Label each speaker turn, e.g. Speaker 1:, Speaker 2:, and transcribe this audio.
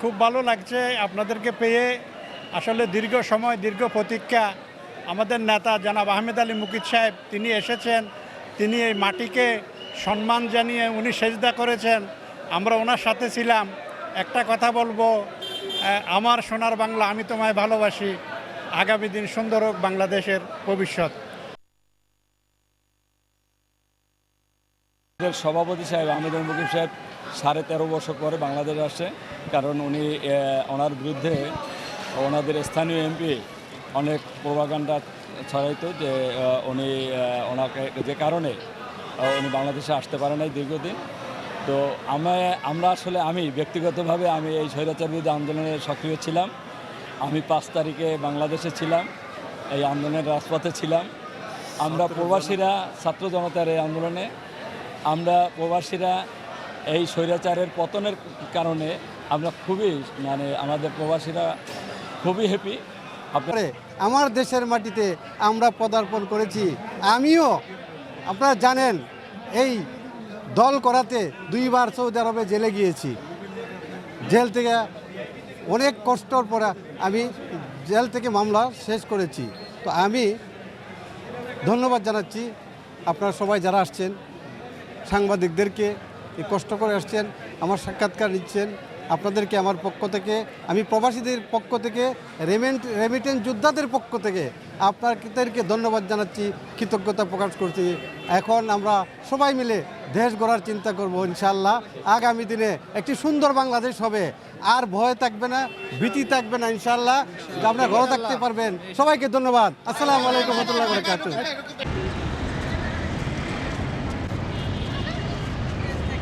Speaker 1: খুব ভালো লাগছে আপনাদেরকে পেয়ে। আসলে দীর্ঘ সময় দীর্ঘ প্রতীক্ষা। আমাদের নেতা জনাব আহমেদ আলী মুকিত সাহেব তিনি এসেছেন, তিনি এই মাটিকে সম্মান জানিয়ে উনি সেজদা করেছেন, আমরা ওনার সাথে ছিলাম। একটা কথা বলবো, আমার সোনার বাংলা, আমি তোমায় ভালোবাসি। আগামী দিন সুন্দর হোক বাংলাদেশের ভবিষ্যৎ।
Speaker 2: সভাপতি সাহেব আহমেদ আলী মুকিত সাহেব 13.5 বছর পরে বাংলাদেশে আসছে, কারণ উনি ওনার বিরুদ্ধে ওনাদের স্থানীয় এমপি অনেক প্রোপাগান্ডা ছড়াইতো যে উনি ওনাকে যে কারণে উনি বাংলাদেশে আসতে পারে নাই দীর্ঘদিন। তো আমি ব্যক্তিগতভাবে আমি এই স্বৈরাচার বিরোধী আন্দোলনে সক্রিয় ছিলাম। আমি 5 তারিখে বাংলাদেশে ছিলাম, এই আন্দোলনের রাজপথে ছিলাম। আমরা প্রবাসীরা, ছাত্র জনতার এই আন্দোলনে আমরা প্রবাসীরা এই স্বৈরাচারের পতনের কারণে আমরা খুবই আমাদের প্রবাসীরা খুবই হ্যাপি।
Speaker 3: আমার দেশের মাটিতে আমরা পদার্পণ করেছি। আমিও আপনারা জানেন এই দল করাতে 2 বার সৌদি আরবে জেলে গিয়েছি। জেল থেকে অনেক কষ্টর পরে আমি জেল থেকে মামলা শেষ করেছি। তো আমি ধন্যবাদ জানাচ্ছি আপনারা সবাই যারা আসছেন, সাংবাদিকদেরকে কষ্ট করে আসছেন, আমার সাক্ষাৎকার নিচ্ছেন, আপনাদেরকে আমার পক্ষ থেকে, আমি প্রবাসীদের পক্ষ থেকে, রেমিটেন্স যোদ্ধাদের পক্ষ থেকে আপনাদেরকে ধন্যবাদ জানাচ্ছি, কৃতজ্ঞতা প্রকাশ করছি। এখন আমরা সবাই মিলে দেশ গড়ার চিন্তা করব ইনশাআল্লাহ। আগামী দিনে একটি সুন্দর বাংলাদেশ হবে, আর ভয় থাকবে না, ভীতি থাকবে না ইনশাআল্লাহ। আপনারা ঘরে থাকতে পারবেন। সবাইকে ধন্যবাদ। আসসালামু আলাইকুম ওয়া রাহমাতুল্লাহি ওয়া বারাকাতুহু।